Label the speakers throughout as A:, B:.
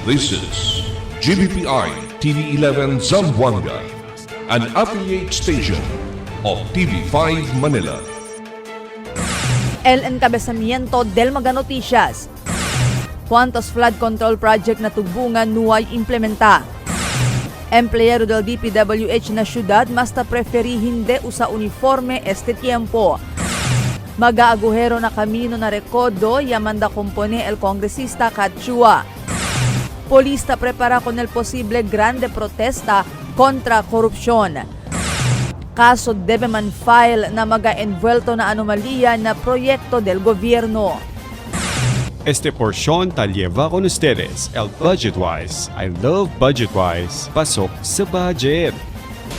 A: This is GBPI TV11 Zamboanga, an affiliate station of TV5 Manila.
B: El encabezamiento del Mga Noticias. ¿Cuántos flood control project na tubungan nuay implementa? Empleyado del DPWH na syudad basta preferi hindi usa uniforme este tiempo. Mag-aagujero na kamino na rekodo yamanda compone el kongresista Katchua. Polista prepara con el posible grande protesta kontra korupsyon. Kaso debe man file na maga-envuelto na anomalía na proyekto del gobierno.
C: Este porción tal lleva con ustedes el Budgetwise. I love Budgetwise. Pasok sa budget.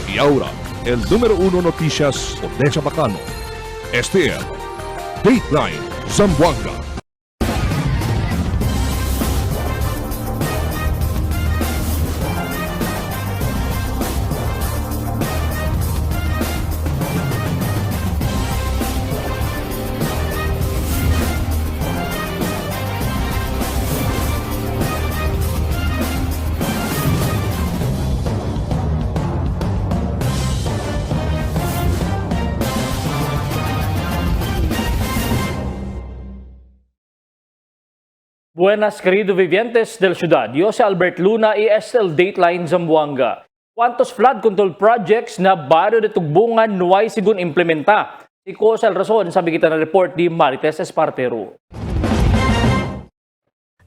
A: Y ahora, el número 1 noticias de Chabacano. Este es Dateline Zamboanga.
D: Buenas, querido vivientes del ciudad. Yo si Albert Luna y Estel Dateline Zamboanga. ¿Cuántos flood control projects na barrio de Tugbungan nuay sigun implementa? Si Cosal Rason, sabi kita na report di Marites Espartero.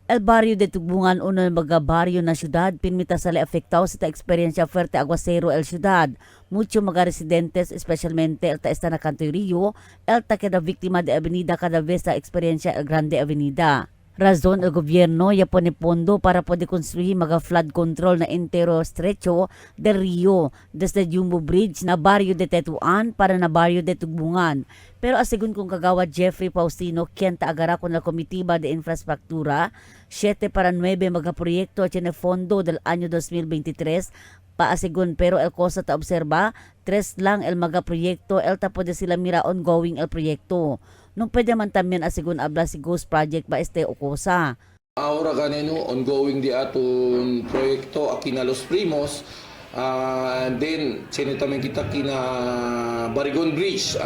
E: El barrio de Tugbungan, uno ng mga barrio na syudad, pinmita sa afectado sa experiencia fuerte aguacero el syudad. Mucho mga residentes, especialmente el taesta na Canto Rio, el ta queda víctima de avenida cada vez sa experiencia el Grande Avenida. Razon el gobyerno ya pone pondo para pwede construir mga flood control na entero estrecho del Rio desde Jumbo Bridge na barrio de Tetuan para na barrio de Tugbungan. Pero asigun kong kagawad Jeffrey Faustino quien taagara con la Comitiba de Infrastruktura, 7 para 9 mga proyekto tiene fondo del año 2023 paasigun pero el cosa ta observa 3 lang el mga proyekto el ta pwede sila mira ongoing el proyekto. Nung pwede man tamyan asigun abla si Ghost Project ba este o kosa.
F: Ahora ganeno ongoing di aton proyekto akina Los Primos, and then sino tamen kita kina Barigon Bridge,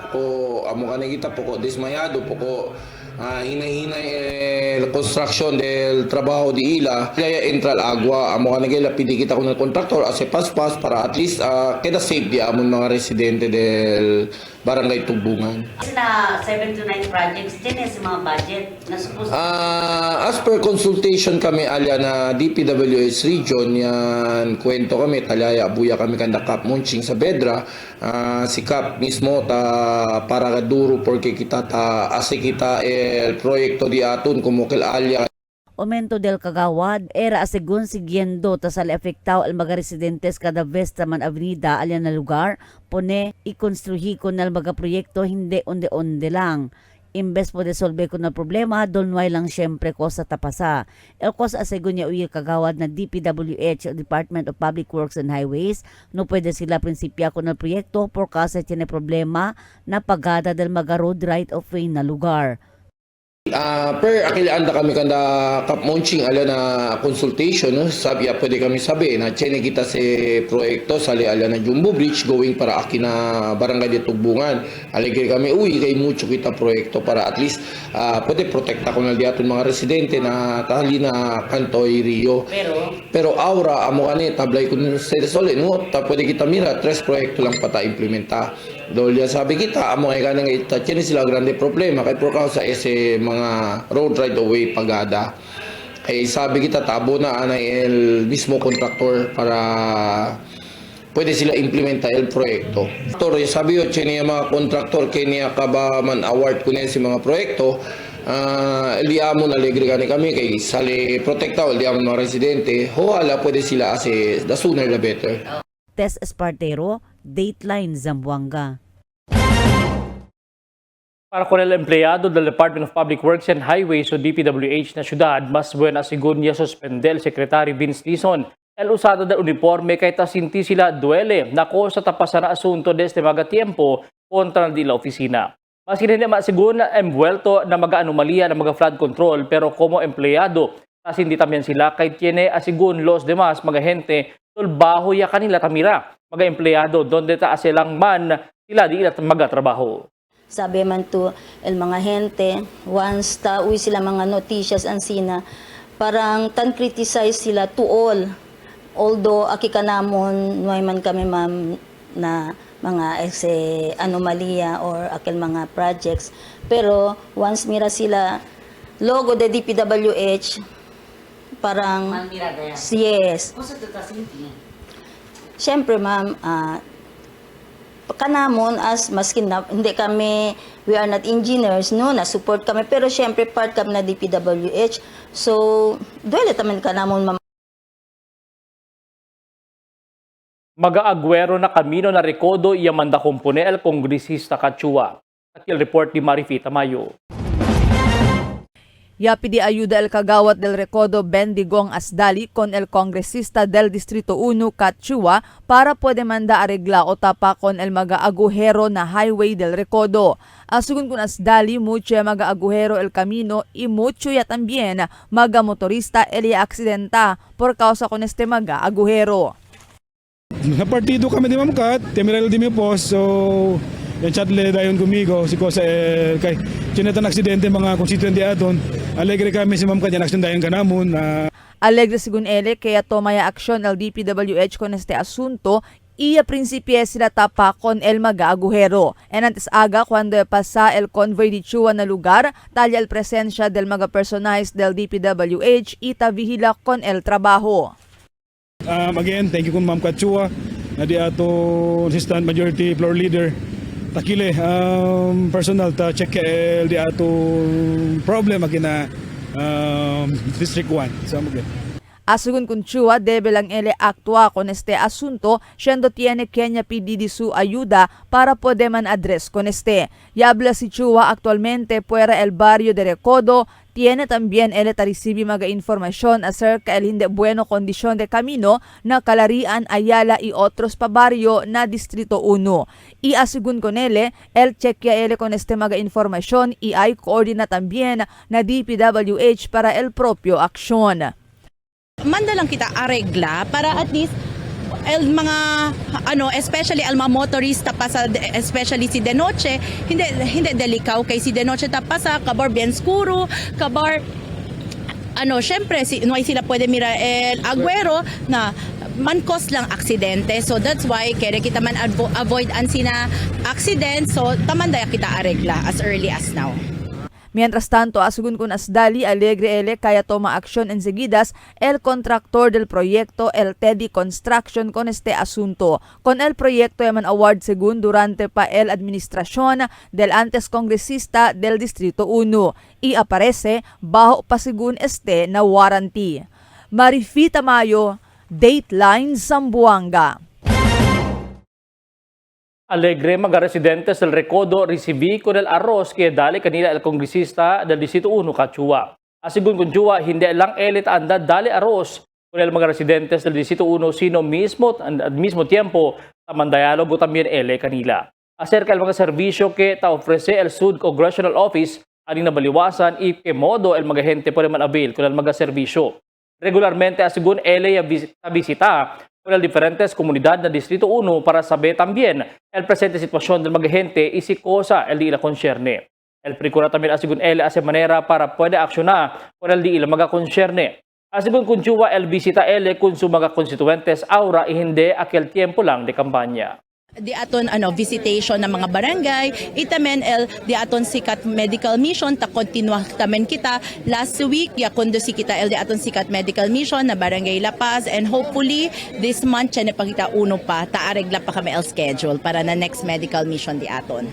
F: poko amo kanay kita poko desmayado poko hinay-hinay el construction del trabaho di ila kaya entral agua amo kanay la pidi kita kun contractor ase paspas para at least keda safe di amon mga residente del barangay Tugbungan.
E: Na 7 to 9 projects din sa mga budget na supposed
F: As per consultation kami alya na DPWH region yan kwento kami talaya buya kami kanda Kap Munching sa Bedra, si Kap mismo ta para kaduro porque kita ta ase kita el proyekto di aton kumukil alya.
E: Aumento del kagawad, era asigun siguiendo tasal efektaw al mga residentes kada vez man avenida alyan na lugar, pone ikonstruhi ko na mga proyekto hindi onde-onde lang. Imbes po desolve ko na problema, donway lang syempre ko sa tapasa. El kos asigun niya uyi kagawad na DPWH, Department of Public Works and Highways, no pwede sila prinsipya ko na proyekto por kasi tiene problema na pagada del mga road right of way na lugar.
F: Per akilaan kami kanda Kap Munching ala na consultation, no? Sabi pwede kami sabi na chene kita sa proyekto sali ala na Jumbo Bridge going para aki na barangay de Tugbungan. Aligay kami uy kay mucho kita proyekto para at least pwede protekta ko na diaton mga residente na tali na Cantoy Rio. Pero aura amo ani tablay kun sa sole no ta pwede kita mira 3 proyekto lang pata implementa. Dolya sabi kita amo ay kanang ita chene sila grande problema kay por causa ese mga road right of way pagada. Kay sabi kita tabo na anay el mismo kontraktor para pwede sila implementa el proyekto. Sabi yo chene mga kontraktor kanya ka ba man award kunen si mga proyekto. Liamon alegre kami kay sali protektaw liamon mga residente. Hoala pwede sila ase the sooner the better.
E: Tess Espartero, Dateline Zamboanga.
D: Para con el empleyado del Department of Public Works and Highways o DPWH na syudad, mas buena asigun niya suspende el Secretary Vince Lison el usado del uniforme kay tasinti sila duele na ko sa tapasan na asunto desde mga tiempo kontra di la opisina. Mas hindi masigun na envuelto na mga anomalya na mga flood control pero como empleyado Tas hindi tamyan sila kay tiene asigun los demás mga gente tol baho ya kanila tamira mga empleyado donde ta asilang man sila di ilat magatrabaho.
G: Sabi man to el mga gente, once uwi sila mga noticias ansina, parang tan criticize sila to all. Although aki kanamon nuay man kami ma'am na mga anomalia or akil mga projects. Pero once mira sila logo de DPWH, parang yes. Siyempre ma'am, kanamon as maskin na, hindi kami, we are not engineers, no, na support kami, pero siyempre part kami na DPWH. So, duwele taman kanamon ma'am.
D: Mag-aagwero na kamino na rekodo Yamanda Compone el Kongresista Kachua. Akil report ni Marifita Mayo.
B: Yapi di ayuda el kagawat del Recodo Bendigong Asdali con el Congresista del Distrito 1 Kachua para puede manda arregla o tapa con el mag-aagujero na highway del Recodo. Asugun kun Asdali mucho mag-aagujero el camino y mucho ya también maga-motorista el aksidenta por causa con este mag-aagujero.
H: Sa partido kami di Mamkat, Temeral di mi pos, so yung chatle dayon gumigo, si Kosa kay chinatan aksidente mga constituent di aton, alegre kami si Mamkat yan aksidente dayon kanamon.
B: Alegre sigun ele kaya tomaya aksyon el DPWH con este asunto y a principio sila tapa con el mag-aagujero. En antes aga cuando pasa el convoy di Chua na lugar, talya el presensya del mga-personajes del DPWH y tabihila con el trabajo.
H: Again, thank you kun Ma'am Kachua, na di ato Assistant Majority Floor Leader. Takile, personal ta check di ato problem agina District 1. So,
B: Asugun kun Chua debe lang ele actua con este asunto, siendo tiene Kenya PDD su ayuda para poder man address con este. Y habla si Chua actualmente fuera el barrio de Recodo, tiene también ele tarisibi maga información acerca el hindi bueno kondisyon de camino na Calarian, Ayala y otros pa barrio na Distrito 1. Y asugun con ele, el chequea ele con este maga información y hay coordina también na DPWH para el propio aksyon.
I: Manda lang kita aregla para at least el mga especially al mga motorista pa sa especially si de noche hindi delikaw kay si de noche ta pa sa kabar bien skuro kabar syempre si no ay sila pwede mira el agwero na man cause lang aksidente, so that's why kaya kita man avoid an sina accident, so tamandaya kita aregla as early as now.
B: Mientras tanto, asugun kun Asdali, alegre ele kaya toma aksyon enseguidas el contractor del proyecto, el Teddy Construction, con este asunto. Con el proyecto yaman award según durante pa el administración del antes congresista del Distrito 1 y aparece bajo pa según este na warranty. Marifita Mayo, Dateline Zamboanga.
D: Alegre mga residentes del Recodo recibí con el arroz que dali kanila el kongresista del Distrito 1 Kachua. Asigun kun Chua, hindi lang elit anda dali arroz con el mga residentes del Distrito 1 sino mismo al mismo tiempo tamang dialogo también ele kanila. Acerca el mga serbisyo que ta ofrece el Sud Congressional Office aning nabaliwasan y que modo el mga gente puede man avail con el mga serbisyo. Regularmente asigun ele ya visita con las diferentes comunidades del Distrito 1 para saber también el presente situación del mga gente y si cosa el di ila concierne. El procura también asigun él hace manera para puede accionar con el di ila mga concierne. Asigun kun Chua el visita él kun su mga constituentes aura y hindi aquel tiempo lang de kampanya.
I: Di aton visitation ng mga barangay, itamen di aton sikat medical mission ta kontinua tamen kita last week ya kundo si kita di aton sikat medical mission na barangay La Paz, and hopefully this month chene pa kita uno pa ta aregla pa kami el schedule para na next medical mission di aton.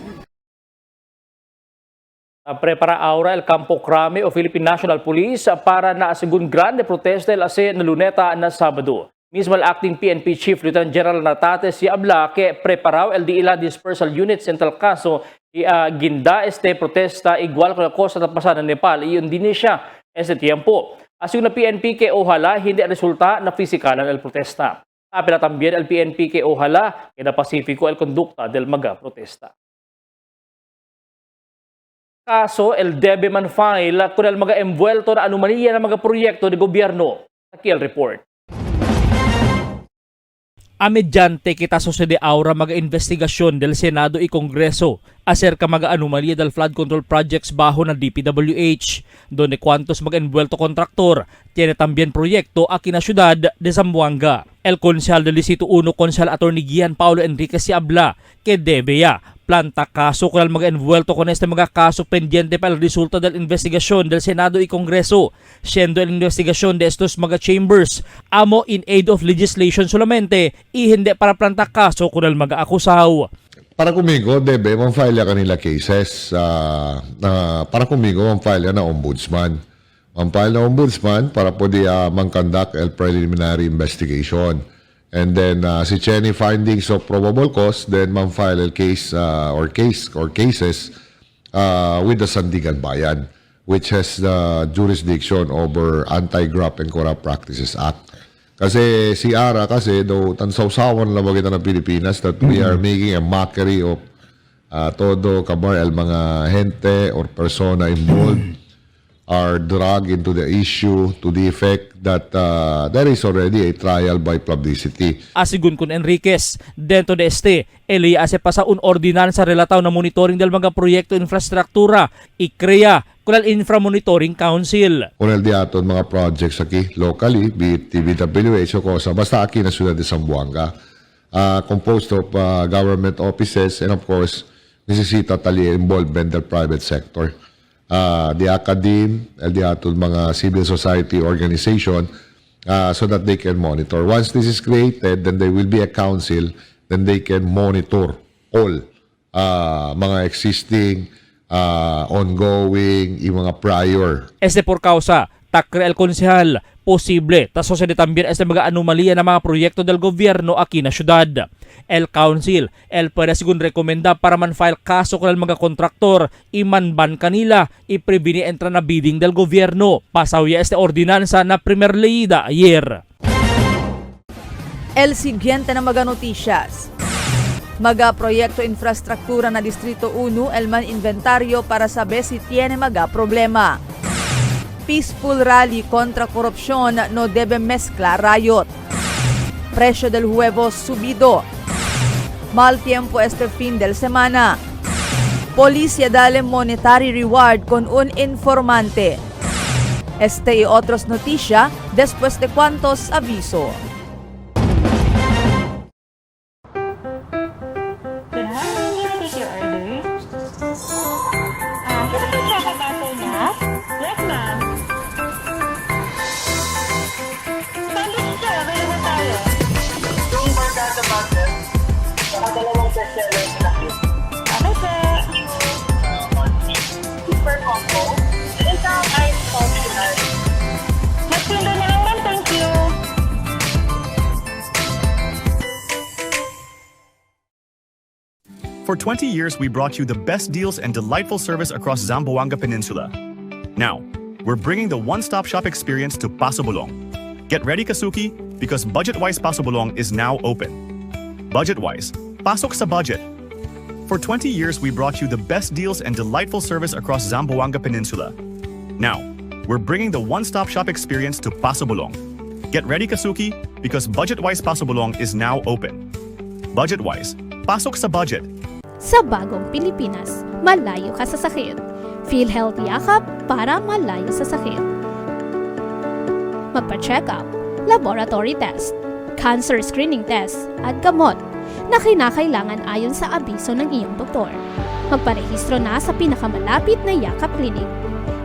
D: Prepara ahora el Campo Crame o Philippine National Police para na asigun grande protesta el ase na luneta na Sabado. Mismo el acting PNP Chief Lieutenant General Natate si habla que preparado el DILA Dispersal Units en tal caso y ginda este protesta igual con la cosa na pasada en Nepal y yun din siya ese tiempo. Así una PNP que ojalá hindi resulta na fisikalan el protesta. Apela también el PNP que ojalá que na Pacífico el conducta del maga protesta. Kaso, el debe man file kung mga envuelto na anomalya ng mga proyekto ng gobyerno. Takil report. Amedyante kita sucede aura mga investigasyon del Senado y Kongreso acerca mga anomalya del flood control projects bajo ng DPWH, donde cuantos mga envuelto kontraktor tiene también proyecto aquí na ciudad de Zamboanga. El Konsehal del Distrito 1, Konsehal Attorney Gian Paulo Enriquez si habla que debe ya planta caso con el mga envuelto con este mga caso pendiente para el resulta del investigación del Senado y Kongreso, siendo el investigación de estos mga chambers amo in aid of legislation solamente y hindi para planta caso con el mga akusaw.
J: Para conmigo, debe man-file kanila cases. Para conmigo, man-file na ombudsman. Man-file na ombudsman para pwede man-conduct el preliminary investigation. And then, si any findings of probable cause, then man-file el case or cases with the Sandigan Bayan, which has the jurisdiction over Anti-Graft and Corrupt Practices Act. Kasi si ARA kasi daw tansawsawan na bagay ng Pilipinas that we are making a mockery of todo kabar el mga gente or persona involved are dragged into the issue to the effect that there is already a trial by publicity.
D: Asigun kun Enriquez, dentro de este, Elia ase pasa un ordinansa relataw na monitoring del mga proyekto infrastruktura y crea con el Infra Monitoring Council.
J: Kung el diaton mga projects aquí locally, be it TVWH o cosa, basta aquí na ciudad de Zamboanga, composed of government offices and of course, necesita tali involvement del private sector. The academe, el diaton mga civil society organization, so that they can monitor. Once this is created, then there will be a council, then they can monitor all mga existing, ongoing, yung mga prior.
D: Este por causa, takre el konsehal, posible, ta sucede también este mga anomalya na mga proyekto del gobierno aquí na syudad. El council, el puede sigun rekomenda para man-file kaso con el mga kontraktor, imanban kanila, iprevini entra na bidding del gobierno. Pasawya este ordinansa na primer leída ayer.
B: El siguiente na mga noticias. Maga proyekto infrastruktura na Distrito 1 el man inventaryo para saber si tiene maga problema. Peaceful rally contra korupsyon no debe mezcla riot. Presyo del huevos subido. Mal tiempo este fin del semana. Policía dale monetary reward con un informante. Este y otros noticia después de cuantos aviso.
K: For 20 years, we brought you the best deals and delightful service across Zamboanga Peninsula. Now, we're bringing the one-stop shop experience to Paso Bulong. Get ready, Kasuki, because Budget-Wise Paso Bulong is now open. Budget-Wise, pasok sa budget. For 20 years, we brought you the best deals and delightful service across Zamboanga Peninsula. Now, we're bringing the one-stop shop experience to Paso Bulong. Get ready, Kasuki, because Budget-Wise Paso Bulong is now open. Budget-Wise, pasok sa budget.
L: Sa bagong Pilipinas, malayo ka sa sakit. PhilHealth Yakap para malayo sa sakit. Magpa-check up, laboratory test, cancer screening test, at gamot na kinakailangan ayon sa abiso ng iyong doktor. Magparehistro na sa pinakamalapit na Yakap Clinic.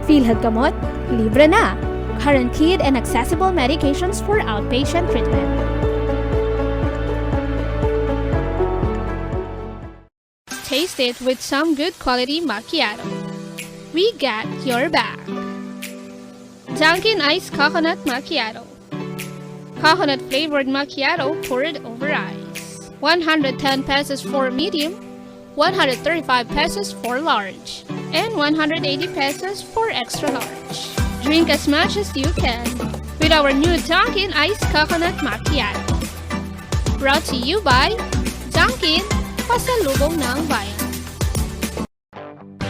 L: PhilHealth Gamot, libre na. Guaranteed and accessible medications for outpatient treatment. Taste it with some good quality macchiato. We got your back. Dunkin' Iced Coconut Macchiato. Coconut flavored macchiato poured over ice. 110 pesos for medium, 135 pesos for large, and 180 pesos for extra large. Drink as much as you can with our new Dunkin' Iced Coconut Macchiato. Brought to you by Dunkin', pasalubong ng bayan.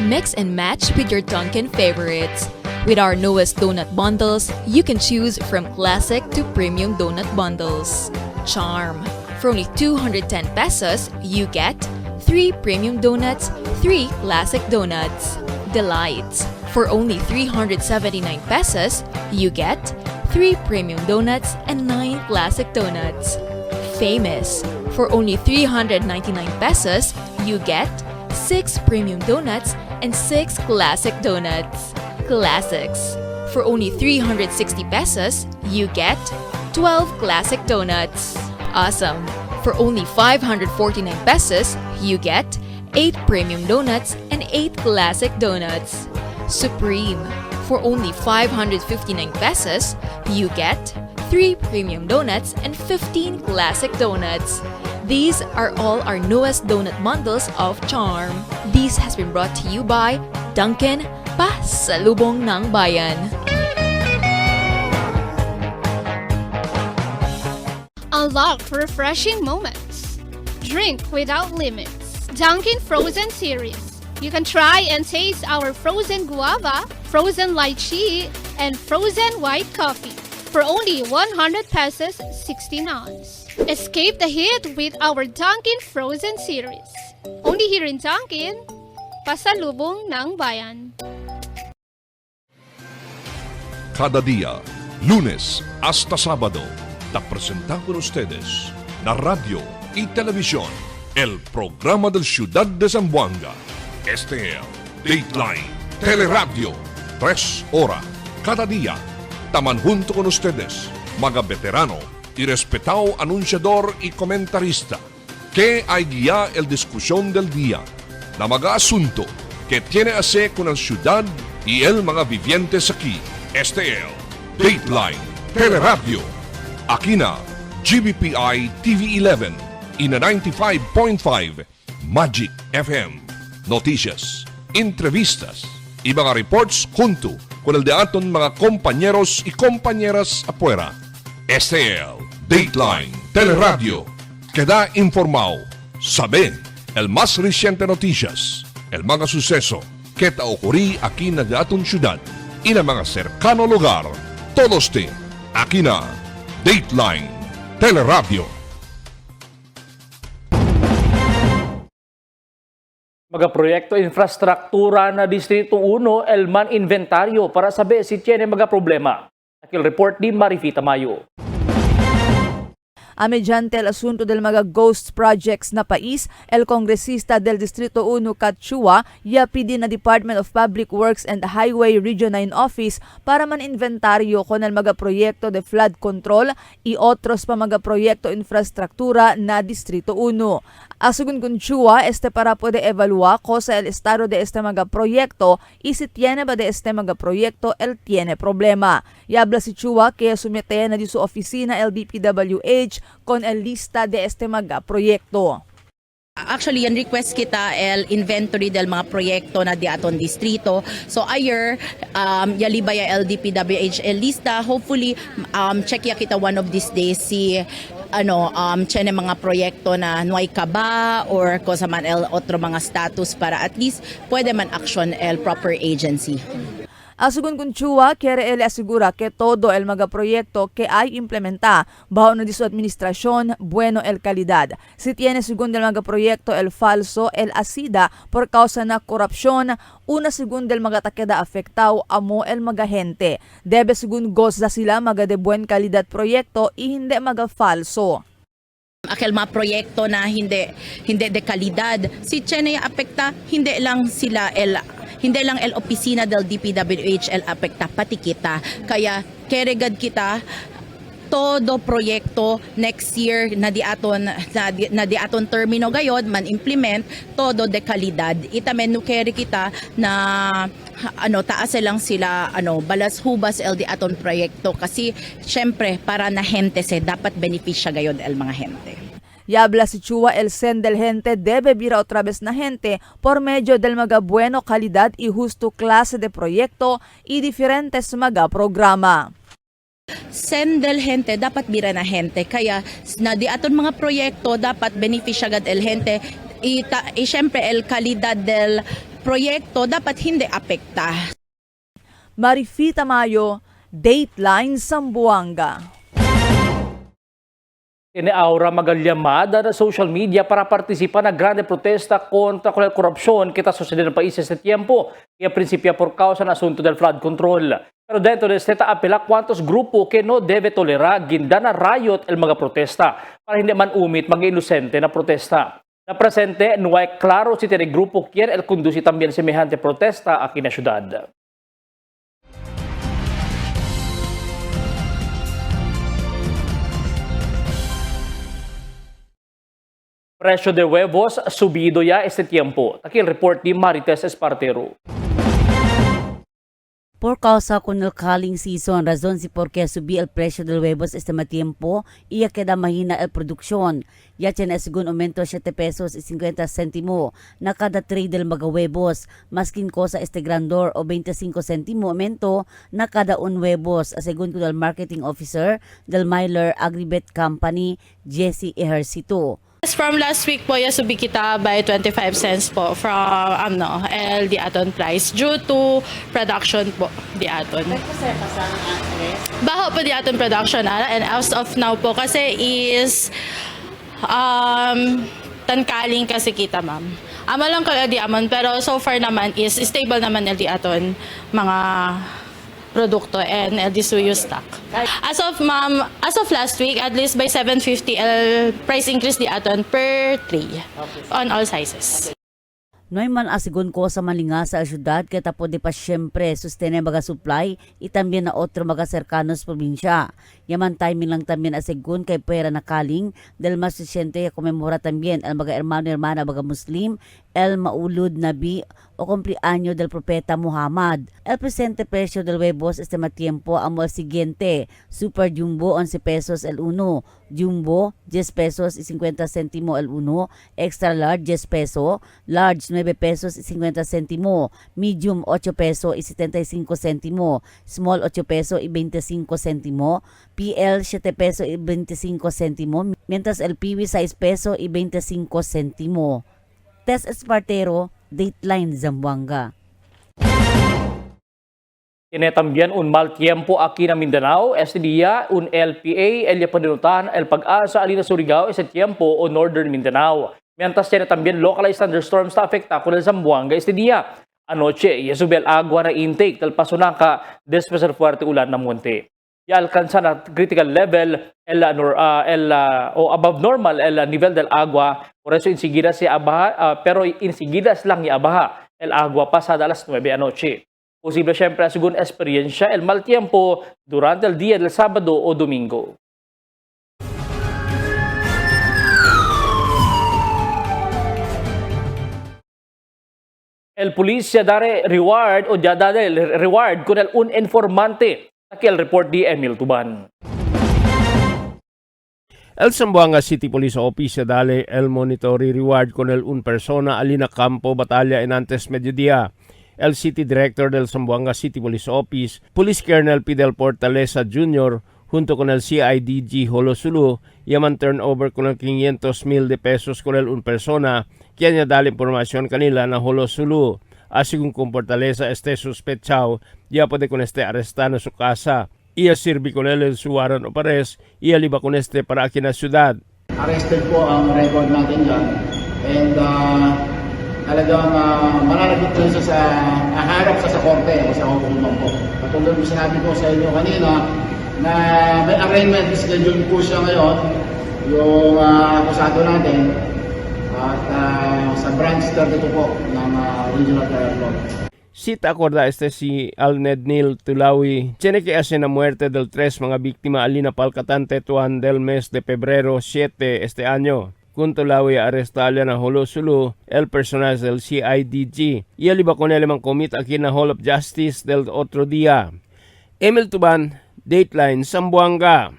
M: Mix and match with your Dunkin' favorites. With our newest donut bundles, you can choose from classic to premium donut bundles. Charm. For only 210 pesos, you get 3 premium donuts, 3 classic donuts. Delights. For only 379 pesos, you get 3 premium donuts and 9 classic donuts. Famous. For only 399 pesos, you get 6 premium donuts and 6 classic donuts. Classics. For only 360 pesos, you get 12 classic donuts. Awesome. For only 549 pesos, you get 8 premium donuts and 8 classic donuts. Supreme. For only 559 pesos, you get 3 premium donuts and 15 classic donuts. These are all our newest donut bundles of Charm. This has been brought to you by Dunkin', pasalubong ng bayan.
L: Unlock refreshing moments. Drink without limits. Dunkin' Frozen Series. You can try and taste our frozen guava, frozen lychee, and frozen white coffee for only 100 pesos 16 ounce. Escape the heat with our Dunkin' Frozen Series. Only here in Dunkin', pasalubong ng bayan.
A: Cada día, lunes hasta sábado, te presentamos con ustedes la radio y televisión, el programa del Ciudad de Zamboanga. Este es Dateline Teleradio, 3 horas cada día. Taman junto con ustedes, mga veterano y respetado anunciador y comentarista, que hay guía el discusión del día, na mga asunto que tiene a hacer con la ciudad y el mga vivientes aquí. Este es Dateline Teleradio. Aquí na GBPI TV11 y na 95.5 Magic FM. Noticias, entrevistas y mga reports junto con el de aton mga compañeros y compañeras afuera. Este es Dateline Teleradio. Queda informado, sabe el más reciente noticias, el mga suceso que te ocurrí aquí na de aton ciudad y na mga cercano lugar. Todos te aquí na Dateline Teleradio.
D: Mga proyekto infrastruktura na Distrito 1, Elman Inventaryo para sabi si tiene mga problema. Akil report ni Marifita Mayo.
B: Mediante el asunto del mga ghost projects na pais, el congresista del Distrito 1 Katchua ya pidi na Department of Public Works and Highway Region 9 Office para man inventaryo con el mga proyekto de flood control y otros pa mga proyekto infrastruktura na Distrito 1. Asugun Katchua, para puede evalua cosa el estado de este mga proyekto y si tiene ba de este mga proyekto el tiene problema. Yabla si Chua que sumite na di su oficina el DPWH con el lista de este mga proyekto.
I: Actually, yan request kita el inventory del mga proyekto na di aton distrito. So ayer, yalibaya LDPWH el lista. Hopefully, check ya kita one of these days si tiene mga proyekto na nuay kaba or cosa man el otro mga status para at least pwede man action el proper agency.
B: Asugun Katchua, quiere él asegura que todo el mga proyecto que hay implementa bajo na di su administración bueno el calidad. Si tiene segundo el mga proyecto el falso, el asida por causa na korupsyon, una segundo el mga takeda afectao amo el mga gente. Debe segun goza sila mga de buen calidad proyekto y hindi mga falso.
I: Akil mga proyekto na hindi de kalidad, si tiene apekta, hindi lang el opisina del DPWH el apekta pati kita. Kaya keregad kita todo proyekto next year na di aton termino gayod man implement todo de kalidad. Itamen no kere kita na taas lang sila balas hubas el di aton proyekto kasi syempre para na gente se dapat benepisya gayod el mga gente.
B: Yabla si Chua el sen del gente debe vira otra vez na gente por medio del mga bueno calidad y justo clase de proyecto y diferentes mga programa.
I: Sen del gente dapat bira na gente kaya na di aton mga proyekto dapat benepisya gad el gente y syempre el kalidad del proyekto dapat hindi apekta.
B: Marifita Mayo, Dateline Zamboanga.
D: Inaura magalyamada na social media para partisipa na grande protesta contra la korupsyon kita sociedad ng país sa tiempo y a principio por causa ng asunto del flood control. Pero dentro de esta apela cuantos grupo que no debe tolerar ginda na riot el mga protesta para hindi man umit mag-inosente na protesta. Na presente, no hay claro si tiene grupo quien el conduce también semejante protesta aquí na syudad. Presyo de huevos subido ya este tiempo. Aquí el report ni Marites Espartero.
E: Por causa con el calling season, razón si por qué subí el precio del huevos este tiempo y ya queda mahina el producción. Ya tiene según aumento 7 pesos y 50 céntimo na cada tray del mga huevos. Maskin cosa este grandor o 25 céntimo aumento na cada un huevos. Según con el marketing officer del Myler Agribet Company, Jesse Ejercito.
N: From last week po, subi kita by 25 cents po from el diaton price due to production po diaton. Baho po diaton production and as of now po kasi is tankaling kasi kita ma'am. Ama lang kaya diamond pero so far naman is stable naman el diaton mga produkto and LD Suyo stock. As of last week, at least by 750 price increase di aton per tray on all sizes.
E: Noy man asigon ko sa malinga sa syudad kaya tapo di pa siyempre sustene mga supply itambien na otro mga serkanos probinsya. Yaman timing lang tambien asigon kay pera na kaling del mas susyente komemora tambien ang mga hermano-hermana mga Muslim el maulud nabi o cumpleaños del Propeta Muhammad. El presente precio del huevos este tiempo amo el siguiente. Super Jumbo 11 pesos el 1. Jumbo 10 pesos y 50 céntimo el 1. Extra large 10 peso. Large 9 pesos y 50 céntimo. Medium 8 peso y 75 céntimo. Small 8 peso y 25 céntimo. PL 7 peso y 25 céntimo. Mientras el PB 6 peso y 25 céntimo. Tess Espartero, Dateline Zamboanga.
D: Tiene también un mal tiempo aquí en Mindanao. Este día, un LPA, el Paninutan, el Pag-asa, Alina Surigao, ese tiempo, o Northern Mindanao. Mientras tiene también localized thunderstorms na afecta con el Zamboanga este día. Anoche, sube el agua na intake del Pasonaca después del fuerte ulan ng monte. Ya alcanza na critical level o above normal el nivel del agua. Por eso enseguida se abaja, pero enseguida lang iabaja el agua pasada las 9 anoche. Posible siempre según experiencia el mal tiempo durante el día del sábado o domingo. El policía dará reward con un informante. Aquí el report de Emil Tuban.
O: El Zamboanga City Police Office dale el monitoring reward con el un persona Alina Campo Batalla en antes mediodía. El City Director del Zamboanga City Police Office, Police Colonel Fidel Portaleza Jr., junto con el CIDG Holosulu, yaman turnover con el 500,000 de pesos con el un persona, que añadale información kanila na Holosulu. Así con Portaleza este sospechado, ya puede con este arrestar en su casa. Y sirvi con él en su warrant of arrest, y aliba con este para aquí na syudad.
P: Arrested po ang record natin dyan. And talagang mananagit rin siya sa harap sa korte o sa hukuman po. Katulad mo sinabi ko sa inyo kanina na may arraignment schedule po siya ngayon, yung akusado natin, at sa branch 32 po ng Regional Trial Court.
O: Sita acorda este si Alnednil Tulawi, tiene que hacer la muerte del 3 mga biktima alina palcatante tuan del mes de febrero 7 este año. Kung Tulawi arrestalya na Holosulu, el personal del CIDG, y el iba con él mang commit aquí na Hall of Justice del otro día. Emil Tuban, Dateline Zamboanga.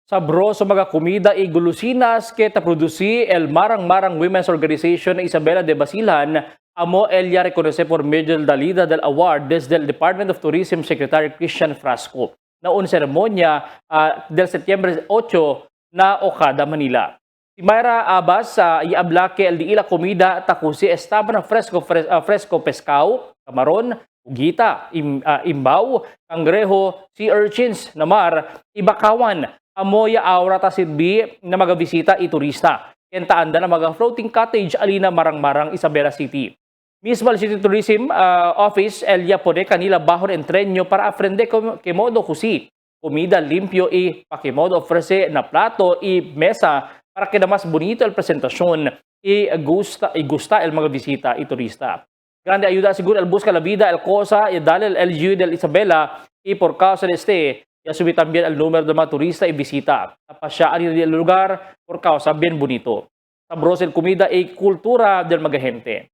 D: Sabro sa mga komida y gulusinas que produci el Marang-Marang Women's Organization Isabela de Basilan, amo ella reconoce por medio dalida del award desde el Department of Tourism Secretary Christian Frasco na un seremonya del Setyembre 8 na Okada, Manila. Si Myra Abas sa Iablake el Diila Comida takusi estaba na fresco pescao, kamaron, ugita, imbaw, kangreho, sea urchins, namar, ibakawan, amoya aura tasidbi na magabisita iturista. Kentaanda na floating cottage alina marang-marang Isabela City. Mismo al City Tourism Office Elia pode kanila bahon entrenyo para aprende kemodo kusi. Comida limpio y pakimodo ofrece na plato y mesa para que mas bonito el presentación y gusta el mga bisita y turista. Grande ayuda seguro el busca la vida, el cosa y dale el LGU del Isabela y por causa de este, ya subí también el número de mga turista y visita. Napasyaan del lugar por causa bien bonito. Sabrosa el comida y kultura del mga gente.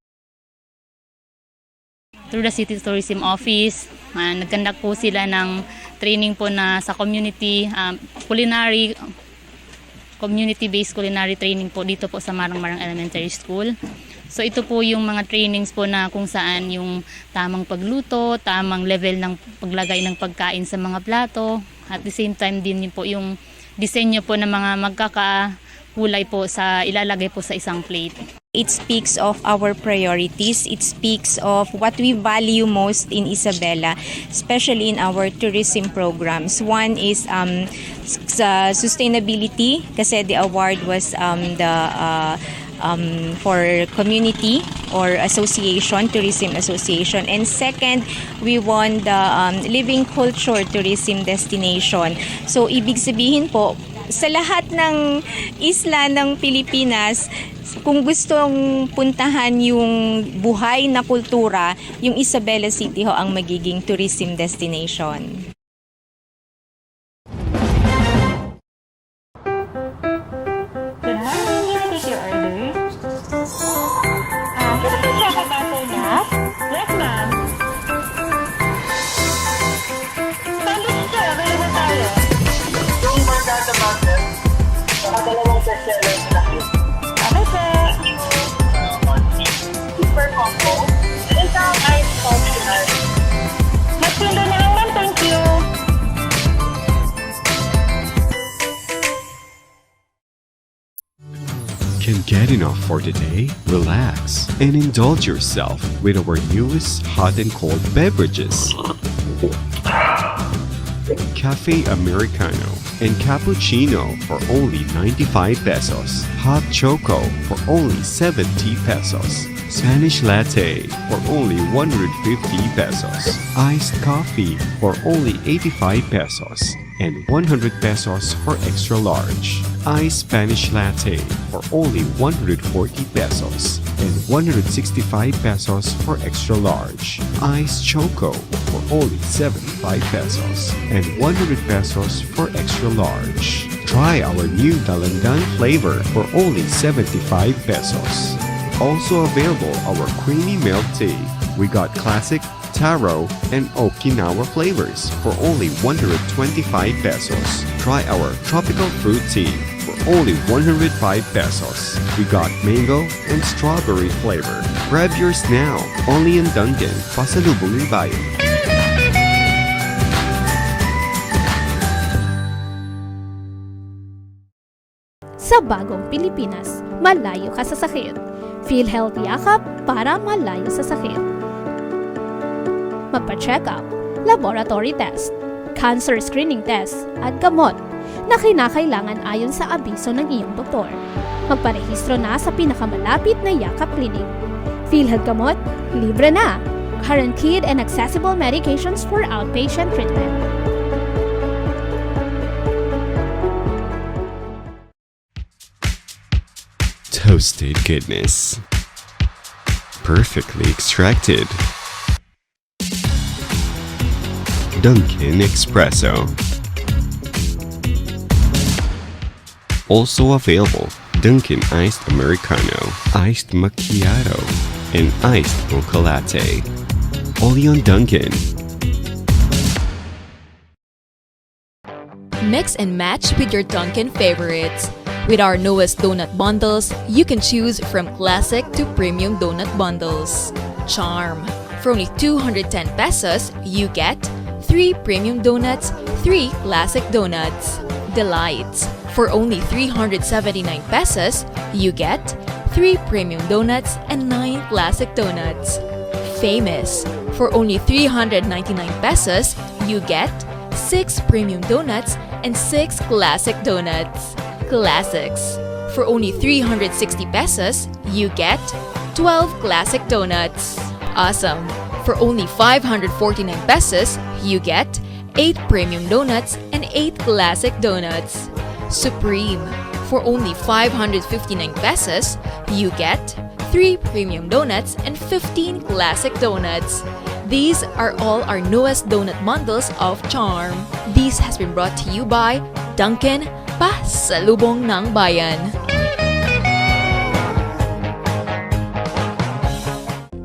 Q: Through the City Tourism Office, nagkandak po sila ng training po na sa community, community-based culinary training po dito po sa Marang-Marang Elementary School. So ito po yung mga trainings po na kung saan yung tamang pagluto, tamang level ng paglagay ng pagkain sa mga plato. At the same time din po yung disenyo po ng mga magkakakulay po sa ilalagay po sa isang plate.
R: It speaks of our priorities. It speaks of what we value most in Isabela, especially in our tourism programs. One is sustainability, kasi the award was for community or association, tourism association. And second, we won the living culture tourism destination. So ibig sabihin po, sa lahat ng isla ng Pilipinas, kung gustong puntahan yung buhay na kultura, yung Isabela City ho ang magiging tourism destination.
S: Good morning, can I take your order? Can I check about the gas? Yes, ma'am. Sandwich sir, available tayo. Yung Margata Master, dalawang bestseller na cake. Okay, sir. Super combo. Isang ice coffee. Magpinda na lang, ma'am. Thank you.
C: Can get enough for the day? Relax and indulge yourself with our newest hot and cold beverages. Cafe Americano and Cappuccino for only 95 pesos. Hot Choco for only 70 pesos. Spanish Latte for only 150 pesos. Iced Coffee for only 85 pesos. And 100 pesos for extra large. Iced Spanish Latte for only 140 pesos. And 165 pesos for extra large. Iced Choco for only 75 pesos. And 100 pesos for extra large. Try our new Dalandan flavor for only 75 pesos. Also available our creamy milk tea. We got classic, taro, and Okinawa flavors for only 125 pesos. Try our tropical fruit tea for only 105 pesos. We got mango and strawberry flavor. Grab yours now, only in Dunkin', Pasalubong Bayan.
L: Sa bagong Pilipinas, malayo ka sa sakit. PhilHealth Yakap para malayo sa sakit. Magpa-check up, laboratory test, cancer screening test, at gamot na kinakailangan ayon sa abiso ng iyong doktor. Magparehistro na sa pinakamalapit na Yakap Clinic. PhilHealth Gamot, libre na. Guaranteed and accessible medications for outpatient treatment.
C: Toasted goodness. Perfectly extracted. Dunkin' Espresso. Also available, Dunkin' Iced Americano, Iced Macchiato, and Iced Mocha Latte. Only on Dunkin'.
M: Mix and match with your Dunkin' favorites. With our newest donut bundles, you can choose from classic to premium donut bundles. Charm. For only 210 pesos, you get 3 premium donuts, 3 classic donuts. Delights. For only 379 pesos, you get 3 premium donuts and 9 classic donuts. Famous. For only 399 pesos, you get 6 premium donuts and 6 classic donuts. Classics. For only 360 pesos, you get 12 classic donuts. Awesome. For only 549 pesos, you get 8 premium donuts and 8 classic donuts. Supreme. For only 559 pesos, you get 3 premium donuts and 15 classic donuts. These are all our newest donut bundles of Charm. This has been brought to you by Dunkin', Pasalubong ng Bayan.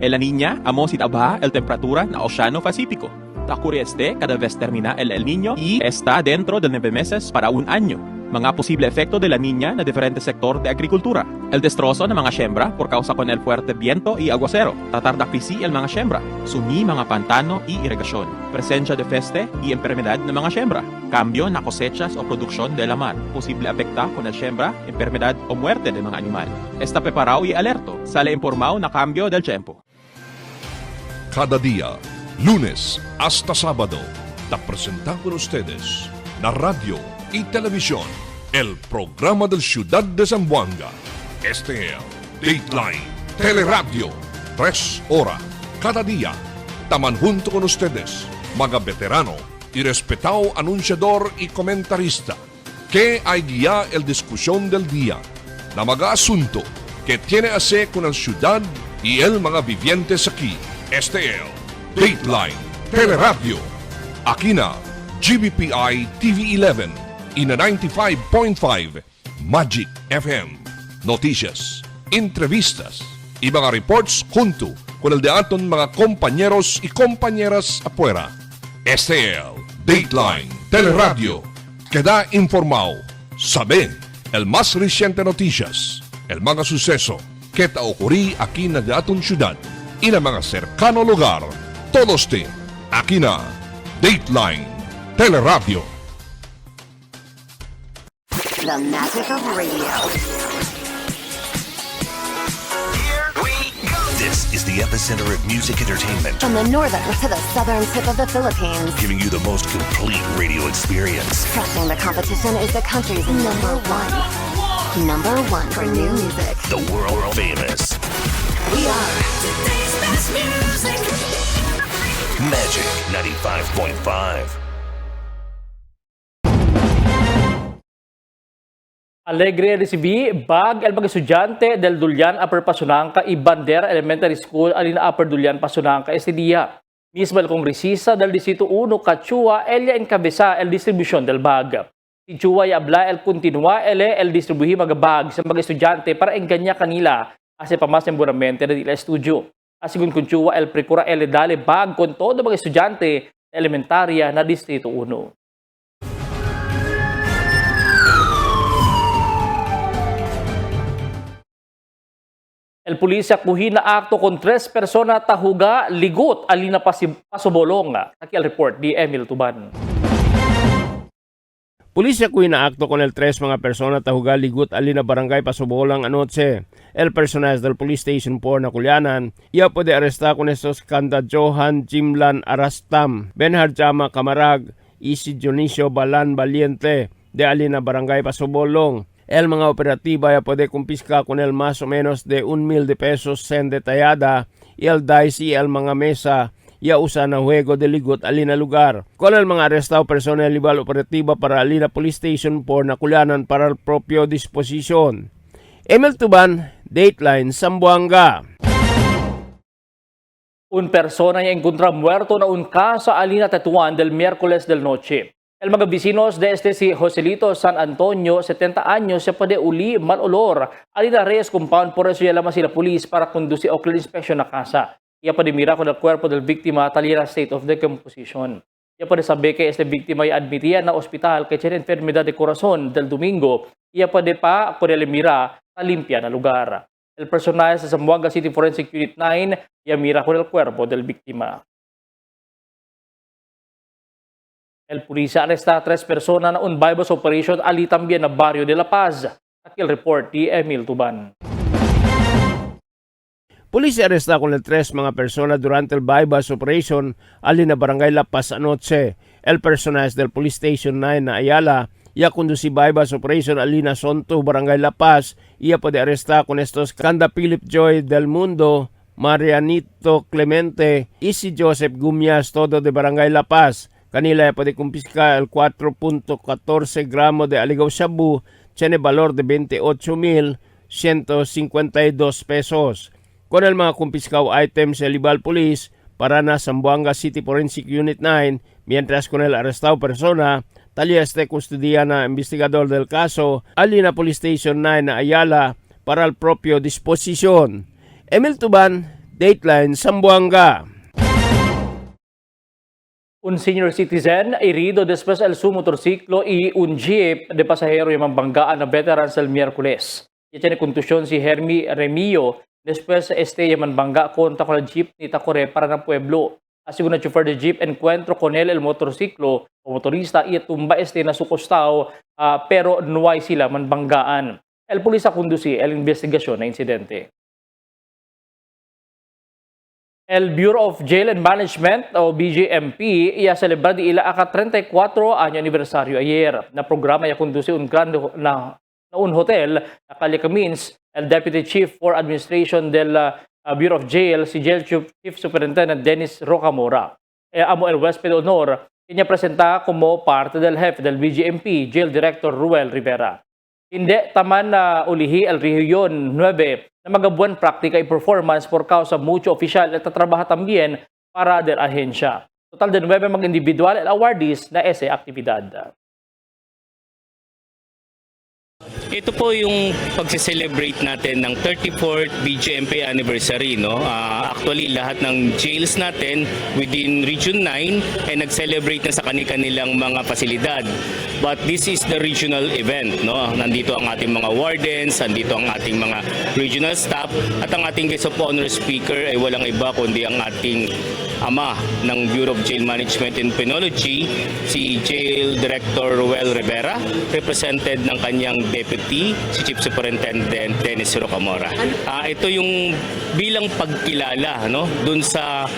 T: En La Niña, amo sit abajo el temperatura na Oceano Pacífico. Ocurre cada vez termina el Niño y está dentro de 9 meses para un año. Mga posible efecto de La Niña na diferente sector de agrikultura. El destrozo ng mga siembra por causa con el fuerte viento y aguacero. Tatarda krisi el mga siembra. Sumi mga pantano y irrigasyon. Presencia de peste y enfermedad ng mga siembra. Cambio na cosechas o produksyon de la mar. Posible afecta con el siembra, enfermedad o muerte de mga animal. Está preparado y alerto. Sale informado na cambio del tiempo.
A: Cada día, lunes hasta sábado, te presentamos con ustedes la radio y televisión, el programa del Ciudad de Zamboanga. Este es Dateline Teleradio, 3 horas cada día. Taman junto con ustedes, mga veterano y respetado anunciador y comentarista, que hay guía el discusión del día, na mga asunto que tiene a ver con la ciudad y el mga vivientes aquí. Este es Dateline Teleradio. Aquí na GBPI TV11 y na 95.5 Magic FM. Noticias, entrevistas y mga reports junto con el de aton mga compañeros y compañeras afuera. Este es Dateline Teleradio. Queda informado. Sabe el más reciente noticias, el mga suceso que ta ocurrí aquí na de aton ciudad y na mga cercano lugar. Todos de aquí na Dateline Teleradio.
U: The magic of radio.
V: This is the epicenter of music entertainment,
U: From the northern to the southern tip of the Philippines.
V: giving you the most complete radio experience.
U: Crushing the competition is the country's number one. Number one for new music.
V: The world famous
U: We are today's best music.
V: Magic 95.5.
D: Alegre recibí bag el mga estudyante del Dulyan Upper Pasunanca y Bandera Elementary School alina Upper Dulyan Pasunanca este día. Mismo el congresista del Distrito 1 Cachua ella encabeza el distribución del bag. Si Chua y habla el continua el distribuir mga bag sa mga estudyante para enganya kanila ase pamas emburamente na dila estudio. Asigun kun Chua el precura dale bag con todo mga estudyante elementarya na Distrito 1. El pulisya kuhin na akto kon 3 persona tahuga ligot alina pasobolong. Aquí el report di Emil Tuban.
O: Pulisya kuhin na akto con el 3 mga persona tahuga ligot alina barangay Pasobolang anoche. El personal del Police Station 4 na Kulyanan, ia puede aresta con estos Kanda Johan Jimlan Arastam, Benhar Jama Camarag, Isi Dionisio Balan Valiente, de alina barangay Pasobolong. El mga operatiba ya puede kumpiska con el más o menos de 1,000 pesos sen detallada y el dice y el mga mesa ya usa na juego de ligot alina lugar. Con el mga arrestado personal libal operatiba para alina Police Station 4 na Kulyanan para el propio disposisyon. Emil Tuban, Dateline Zamboanga.
D: Un persona ya encontra muerto na un caso alina Tetuan del miércoles del noche. El mga vecinos de si Joselito San Antonio, 70 años, se puede uli malolor. Alina Reyes compound por eso llama sila police para conducir o inspection na casa. Ia pa mira con el cuerpo del víctima talina state of decomposition. Ia pa sabi que este víctima ay admitida na ospital que tiene enfermedad de corazón del domingo. Ia pa pa con el mira a limpia na lugar. El personal sa Zamboanga City Forensic Unit 9 ia mira con el cuerpo del víctima. El Pulisa arresta 3 persona na un bypass operation ali también na Barrio de La Paz. Akil report ni Emil Tuban.
O: Pulis arresta con el 3 mga persona durante el bypass operation ali na Barangay La Paz anoche. El personal del Police Station 9 na Ayala ia conduci bypass operation ali na Sonto, Barangay La Paz. Ia puede arresta con estos Kanda Philip Joy del Mundo, Marianito Clemente y si Joseph Gumias, todo de Barangay La Paz. Kanila puede kumpiska el 4.14 gramos de aligaw shabu, tiene valor de 28,152 pesos. Con el mga kumpiskaw items sa Libal Police para na Zamboanga City Forensic Unit 9, mientras con el arrestado persona, talia este custodia na investigador del caso, ali na Police Station 9 na Ayala para al propio disposisyon. Emil Tuban, Dateline, Zamboanga.
D: Un senior citizen herido después el su motorsiklo y un jeep de pasahero yung mambanggaan na veterans el miércoles. Ya tiene contusión si Hermi Remillo después yung manbangga kontra con el jeep ni Takore para ng pueblo. Según el chofer de jeep, encuentro con él el motorsiklo o motorista y tumba na su costado pero no hay sila manbanggaan. El pulis conduci el investigasyon na insidente. El Bureau of Jail and Management o BJMP ia celebrar di ila aka 34 año aniversario ayer na programa ya conduce un grande na un hotel na Calicamins el Deputy Chief for Administration del Bureau of Jail si Jail Chief Superintendent Dennis Rocamora. Amo el huésped de honor kanya presenta como parte del jefe del BJMP Jail Director Ruel Rivera. Hindi taman na ulihi el Región 9 na magabuan praktika y performance por causa mucho oficial at tatrabaha tambien para del ahensya. Total de 9 mga individual at awardees na ese aktibidad.
F: Ito po yung pagse-celebrate natin ng 34th BJMP anniversary, no? Actually, lahat ng jails natin within Region 9 ay nag-celebrate na sa kanilang mga pasilidad. But this is the regional event, no? Nandito ang ating mga wardens, nandito ang ating mga regional staff, at ang ating guest of honor speaker ay walang iba kundi ang ating ama ng Bureau of Jail Management and Penology, si Jail Director Ruel Rivera, represented ng kanyang deputy, si Chief Superintendent Dennis Rocamora. Ito yung bilang pagkilala, no, dun sa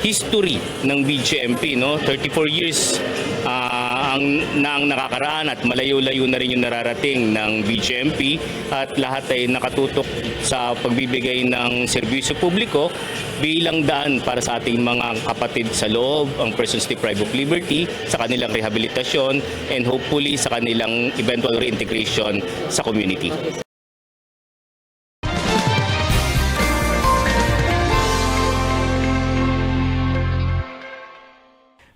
F: history ng BJMP, no, 34 years ang nakakaraan at malayo-layo na rin yung nararating ng BJMP at lahat ay nakatutok sa pagbibigay ng serbisyo publiko bilang daan para sa ating mga kapatid sa loob, ang persons deprived of liberty, sa kanilang rehabilitasyon, and hopefully sa kanilang eventual reintegration sa community.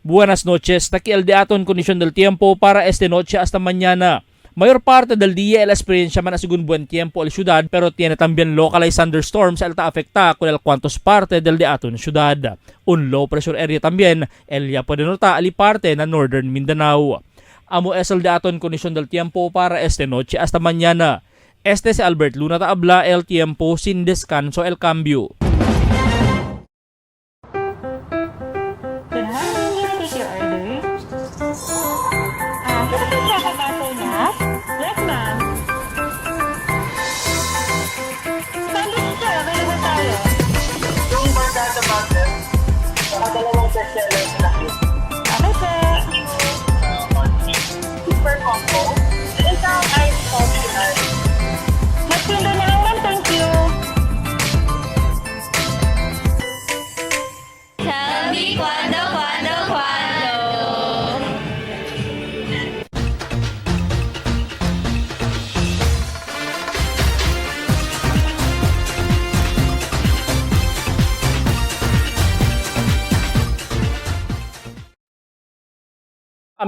D: Buenas noches, takial de aton kondisyon del tiempo para esta noche hasta mañana. Mayor parte del día el experiencia man según buen tiempo la ciudad pero tiene también localized thunderstorms el afecta con el cuantos parte del de aton ciudad. Un low pressure area también el ya puede notar ali parte na northern Mindanao. Amo es el de aton kondisyon del tiempo para esta noche hasta mañana. Este si Albert Luna Taabla, el tiempo sin descanso el cambio.
S: Dalawang bestseller na super combo. Isang ice coffee ice. Mas pindo na lang, ma'am. Thank you.
G: Tell me cuando.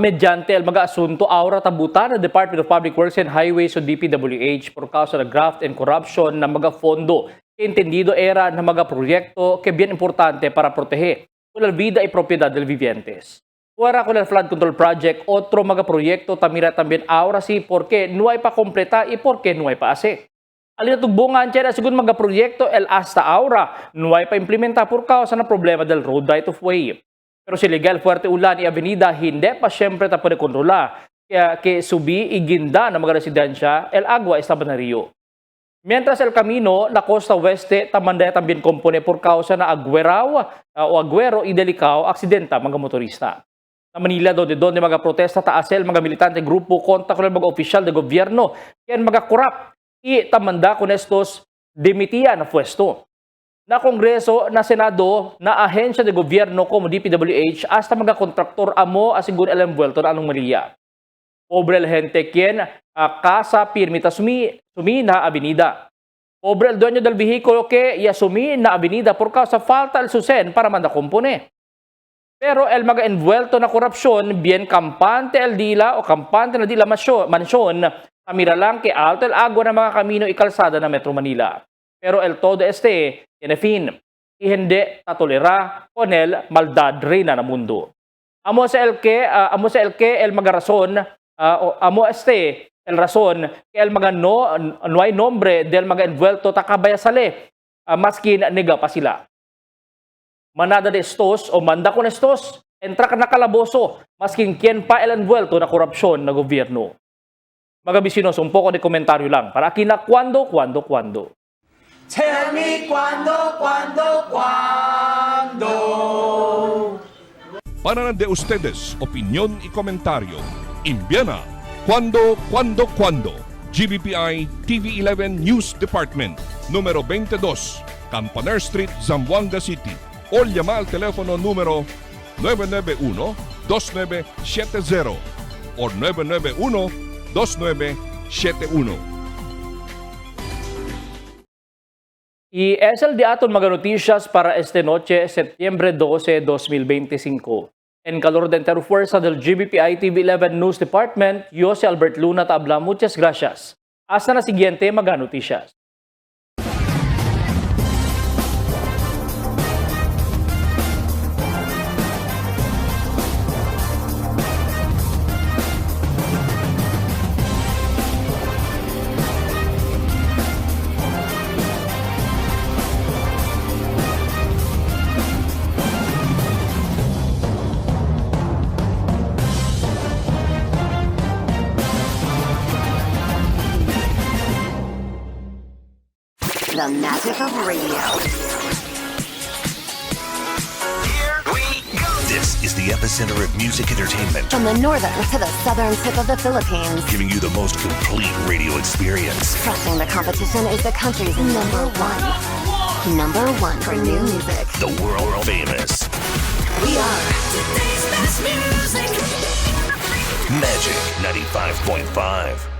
D: Mediante el mga asunto aura tabutan ng Department of Public Works and Highways o DPWH por causa ng graft and corruption ng mga fondo. Entendido era ng mga proyekto que bien importante para proteger la vida y propiedad del vivientes. Fuera con el flood control project, otro mga proyekto tamira también ahora sí porque no hay pa completa y porque no hay pa hacer. Alina tugbungan siya na según mga proyekto el hasta ahora no hay pa implementa por causa ng problema del road right of way. Pero si Legal Fuerte Ulan y Avenida hindi pa siyempre tapos kontrola. Kaya ke Subi iginda ng mga residensya, El Agua, Estaban na Rio. Mientras El Camino, la Costa Oeste, tamandaya tambien compone por causa na Aguero y Delicao, aksidenta mga motorista. Sa Manila, donde mga protesta taasel mga militante grupo kontra con el mga opisyal de gobyerno, yan mga korap, y tamanda con estos dimitian na pwesto. Na Kongreso, na Senado, na ahensya de gobyerno como DPWH, hasta mga kontraktor amo asigun el envuelto na anomalya. Pobre el gente quien casa permita sumi na avenida. Pobre el dueño del vehículo que sumi na avenida por causa falta el susen para manda compone. Pero el mga envuelto na korupsyon, bien kampante el dila o kampante na dila mansyon, kamira lang que alto el agua ng mga kamino y kalsada na Metro Manila. Pero el todo tiene fin. Y hindi tatolera con el maldad reina na mundo. Amo sa el que el mga rason el razón que el mga no hay nombre del mga envuelto takabayasale maskin nega pa sila. Manada de estos o manda con estos entra ka na kalaboso maskin quien pa el envuelto na korupsyon na gobyerno. Mga bisinos, un poco de komentaryo lang para aquí na cuando.
H: Tell me cuando.
A: Para de ustedes, opinión y comentario. Envíana cuando. GBPI TV11 News Department, número 22, Campaner Street, Zamboanga City. O llama al teléfono número 991-2970 o 991-2971.
D: Y es el día de mga noticias para esta noche, Septiembre 12, 2025. En calor de entero fuerza del GBPI TV11 News Department, yo si Albert Luna Tabla, muchas gracias. Hasta la siguiente mga noticias.
U: The magic of radio.
V: This is the epicenter of music entertainment,
U: From the northern to the southern tip of the Philippines.
V: giving you the most complete radio experience.
U: Crushing the competition is the country's number one. Number one for new music.
V: The world famous
U: We are
V: Magic 95.5.